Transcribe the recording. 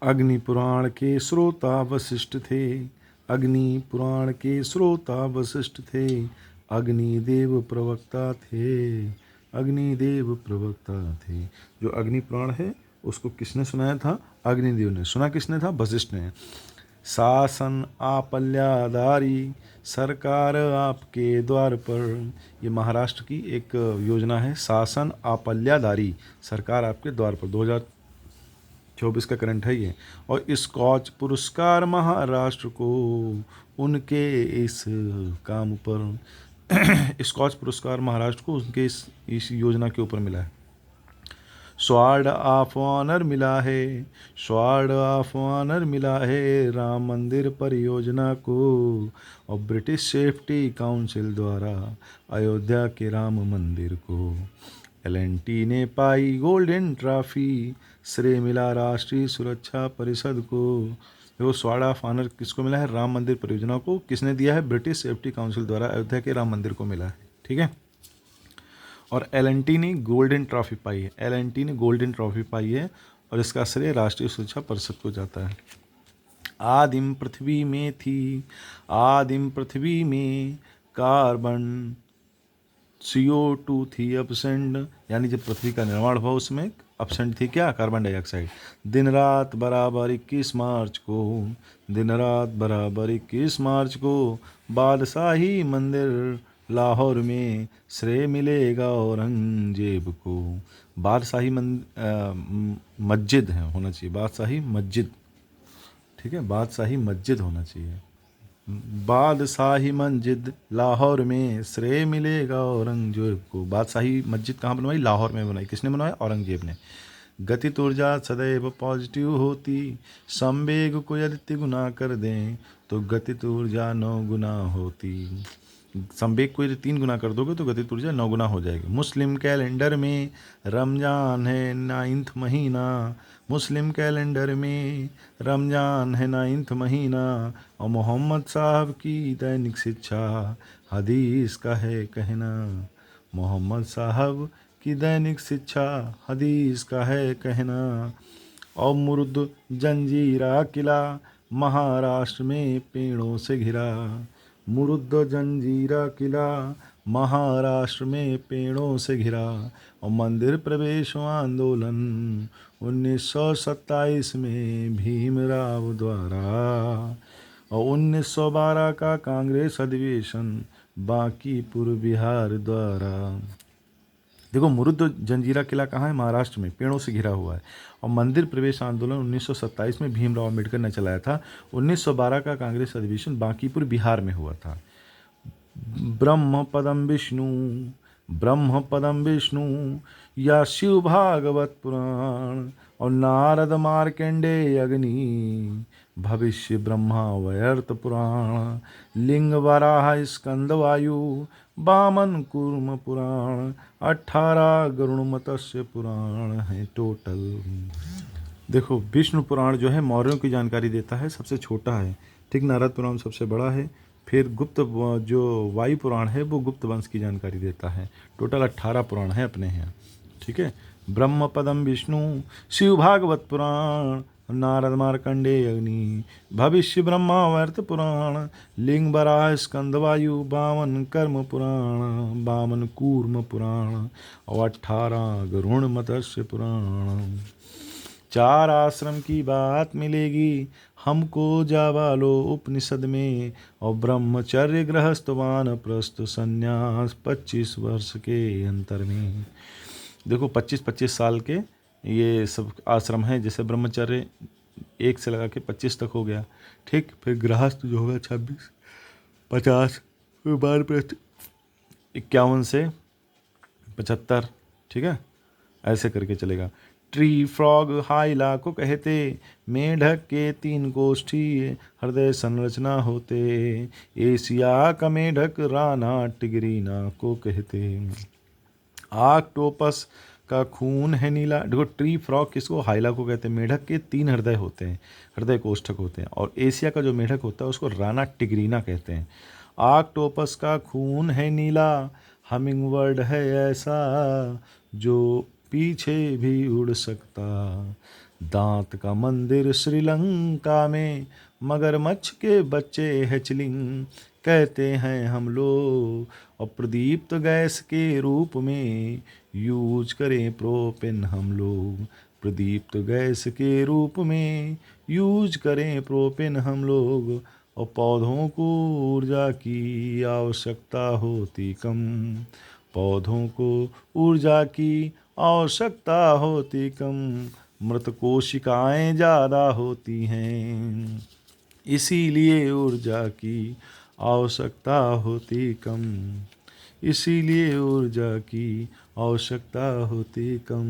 अग्नि पुराण के श्रोता वशिष्ठ थे। अग्नि पुराण के श्रोता वशिष्ठ थे। अग्निदेव प्रवक्ता थे। अग्निदेव प्रवक्ता थे। जो अग्नि पुराण है उसको किसने सुनाया था? अग्निदेव ने। सुना किसने था? वशिष्ठ ने। शासन आपल्यादारी, सरकार आपके द्वार पर। ये महाराष्ट्र की एक योजना है। शासन आपल्यादारी, सरकार आपके द्वार पर, 2024 का करंट है ये। और स्कॉच पुरस्कार महाराष्ट्र को उनके इस काम पर स्कॉच पुरस्कार महाराष्ट्र को उनके इस योजना के ऊपर मिला है। स्वॉर्ड ऑफ ऑनर मिला है। स्वॉर्ड ऑफ ऑनर मिला है राम मंदिर परियोजना को, और ब्रिटिश सेफ्टी काउंसिल द्वारा अयोध्या के राम मंदिर को। एल&टी ने पाई गोल्डन ट्रॉफी, श्रेय मिला राष्ट्रीय सुरक्षा परिषद को। देखो, स्वॉर्ड ऑफ ऑनर किसको मिला है? राम मंदिर परियोजना को। किसने दिया है? ब्रिटिश सेफ्टी काउंसिल द्वारा अयोध्या के राम मंदिर को मिला है। ठीक है। और एल&टी ने गोल्डन ट्रॉफी पाई है। एल&टी ने गोल्डन ट्रॉफी पाई है और इसका श्रेय राष्ट्रीय सुरक्षा परिषद को जाता है। आदिम पृथ्वी में थी, आदिम पृथ्वी में कार्बन CO2 थी अपसेंट, यानी जब पृथ्वी का निर्माण हुआ उसमें अपसेंट थी क्या? Carbon dioxide. दिन रात बराबर 21 मार्च को, दिन रात बराबर 21 मार्च को बादशाही मंदिर लाहौर में श्रेय मिलेगा औरंगजेब को। बादशाही मस्जिद है होना चाहिए, बादशाही मस्जिद। ठीक है, बादशाही मस्जिद होना चाहिए। बादशाही मस्जिद लाहौर में श्रेय मिलेगा औरंगजेब को। बादशाही मस्जिद कहाँ बनवाई? लाहौर में बनाई। किसने बनवाया? औरंगजेब ने। गतित ऊर्जा सदैव पॉजिटिव होती, संवेग को यदि तिगुना कर दें तो गतित ऊर्जा 9 गुना होती। संवेग को यदि 3 गुना कर दोगे तो गतित ऊर्जा 9 गुना हो जाएगी। मुस्लिम कैलेंडर में रमजान है 9th महीना, मुस्लिम कैलेंडर में रमजान है 9th महीना, और मोहम्मद साहब की दैनिक शिक्षा हदीस का है कहना। मोहम्मद साहब की दैनिक शिक्षा हदीस का है कहना। और मुर्द जंजीरा किला महाराष्ट्र में पेड़ों से घिरा। मुरुद्द जंजीरा किला महाराष्ट्र में पेड़ों से घिरा। और मंदिर प्रवेश आंदोलन 1927 में भीमराव द्वारा। और 1912 का कांग्रेस अधिवेशन बांकीपुर बिहार द्वारा। देखो, मुरुद्द जंजीरा किला कहाँ है? महाराष्ट्र में, पेड़ों से घिरा हुआ है। और मंदिर प्रवेश आंदोलन 1927 में भीमराव अम्बेडकर ने चलाया था। 1912 का कांग्रेस अधिवेशन बांकीपुर बिहार में हुआ था। ब्रह्म पदम विष्णु, ब्रह्म पदम विष्णु या शिव भागवत पुराण, और नारद मार्कंडेय अग्नि, भविष्य ब्रह्मा व्यर्थ पुराण, लिंग वराह स्कंद वायु, वामन कूर्म पुराण, 18 गरुण मत्स्य पुराण है टोटल। देखो, विष्णु पुराण जो है मौर्यों की जानकारी देता है, सबसे छोटा है। ठीक, नारद पुराण सबसे बड़ा है। फिर गुप्त जो वायु पुराण है वो गुप्त वंश की जानकारी देता है। टोटल 18 पुराण है अपने यहाँ। ठीक है। ब्रह्म पदम विष्णु, शिव भागवत पुराण, नारद मार्कंडेय अग्नि, भविष्य ब्रह्मा व्यर्थ पुराण, लिंग वराह स्कंद वायु, वामन कर्म पुराण, वामन कूर्म पुराण, और 18 गरुण मत्स्य पुराण। 4 आश्रम की बात मिलेगी हमको जावालो उपनिषद में, और ब्रह्मचर्य गृहस्थ वानप्रस्थ संन्यास 25 वर्ष के अंतर में। देखो, 25-25 साल के ये सब आश्रम हैं। जैसे ब्रह्मचर्य 1 से लगा के 25 तक हो गया। ठीक, फिर गृहस्थ जो होगा 26, 50, फिर वानप्रस्थ 51 से 75। ठीक है, ऐसे करके चलेगा। ट्री फ्रॉग हाइला को कहते, मेढक के 3 गोष्ठी हृदय संरचना होते, एशिया का मेढक राना टिगरीना को कहते। ऑक्टोपस का खून है नीला। देखो, ट्री फ्रॉग किसको? हाइला को कहते हैं। मेढक के 3 हृदय होते हैं, हृदय कोष्ठक होते हैं। और एशिया का जो मेढक होता है उसको राना टिगरीना कहते हैं। ऑक्टोपस का खून है नीला, हमिंग बर्ड है ऐसा जो पीछे भी उड़ सकता, दांत का मंदिर श्रीलंका में, मगरमच्छ के बच्चे हैचलिंग कहते हैं हम लोग। और प्रदीप्त गैस के रूप में यूज करें प्रोपेन हम लोग। प्रदीप्त गैस के रूप में यूज करें प्रोपेन हम लोग। और पौधों को ऊर्जा की आवश्यकता होती कम। पौधों को ऊर्जा की आवश्यकता होती कम। मृत कोशिकाएं ज़्यादा होती हैं, इसीलिए ऊर्जा की आवश्यकता होती कम। इसीलिए ऊर्जा की आवश्यकता होती कम।